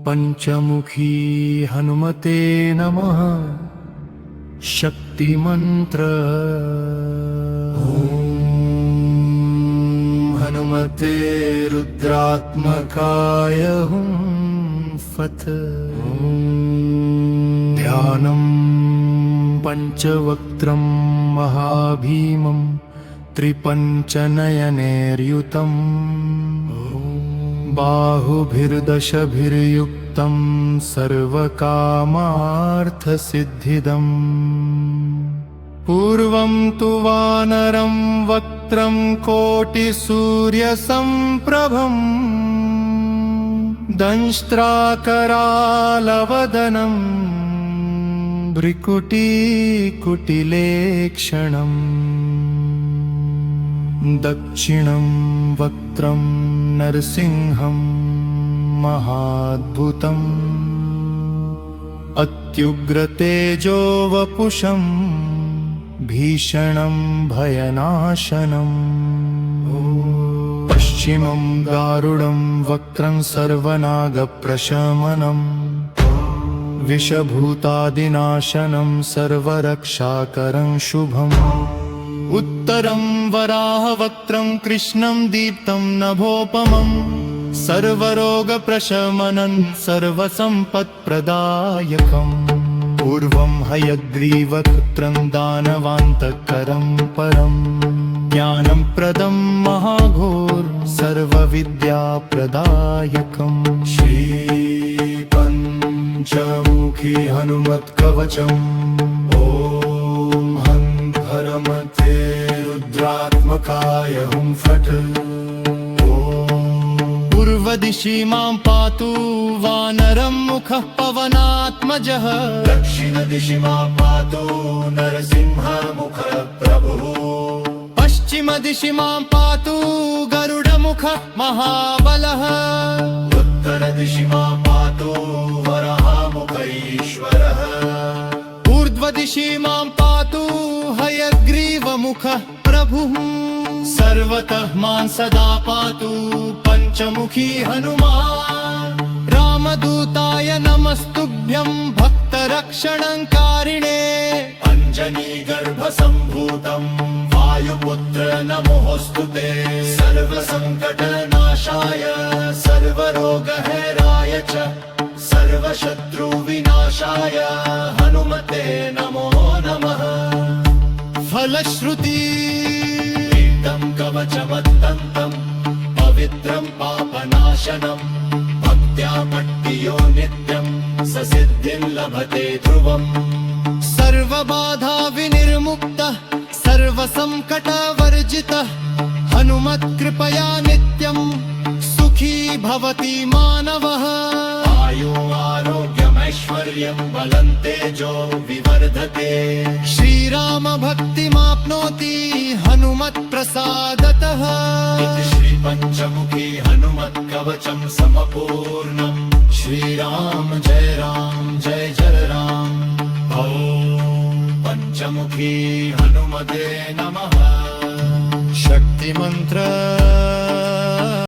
पंचमुखी हनुमते नमः। शक्ति मंत्र। हनुमते रुद्रात्मकाय हुं फत्। ध्यानं पंचवक्त्रं महाभीमं त्रिपञ्चनयनैर्युतम्। बाहुभिर्दशभिर्युक्तं सर्वकामार्थसिद्धिदम्। पूर्वं तु वानरं वक्त्रं कोटिसूर्यसम्प्रभम्। दंष्ट्राकरालवदनं भ्रिकुटीकुटिलेक्षणम्। दक्षिणं वक्त्रं नरसिंहं महाद्भुतम्। अत्युग्रतेजो वपुषं भीषणं भयनाशनम्। पश्चिमं गारुडं वक्त्रं सर्वनागप्रशमनम्। विषभूतादिनाशनं सर्वरक्षाकरं शुभम्। उत्तरं वराहवक्त्रं कृष्णं दीप्तं नभोपमम्। सर्वरोगप्रशमनं सर्वसम्पत्प्रदायकम्। पूर्वं हयग्रीवपुत्रं दानवान्तकरं परम्। ज्ञानप्रदं महाघोर सर्वविद्याप्रदायकम्। श्रीपञ्चमुखी हनुमत्कवचम्। ॐ हनुमते रुद्रात्मकाय हुं फट्। पूर्वदिशि मां पातु वानरं मुखः पवनात्मजः। दक्षिणदिशि मां पातु नरसिंहमुखः प्रभुः। पश्चिमदिशि मां पातु गरुडमुखः महाबलः। उत्तरदिशि मां पातु वराहमुख ईश्वरः। ऊर्ध्वदिशि मां पातु हयग्रीवमुखः प्रभुः। सर्वतः मां सदा पातु पंचमुखी हनुमान्। रामदूताय नमस्तुभ्यं भक्तरक्षणकारिणे। अञ्जनीगर्भसम्भूतं वायुपुत्र नमोऽस्तुते। सर्वसङ्कटनाशाय सर्वरोगहराय च सर्वशत्रुविनाशाय हनुमते नमो नमः। फलश्रुति कवचमत्तन्तं पवित्रं पापनाशनं। भक्त्या पठ्यो नित्यं ससिद्धिं लभते ध्रुवम्। सर्वबाधा विनिर्मुक्तः सर्वसंकटवर्जितः। हनुमत्कृपया नित्यं सुखी भवति मानवः। आयु आरोग्यमैश्वर्यं बलं तेजो विवर्धते। श्रीराम भक्तिमाप्नोति हनुमत्प्रसादतः। इति श्रीपञ्चमुखी हनुमत्कवचं समपूर्णम्। श्रीराम जय जय राम। ॐ पंचमुखी हनुमते नमः। शक्तिमन्त्र।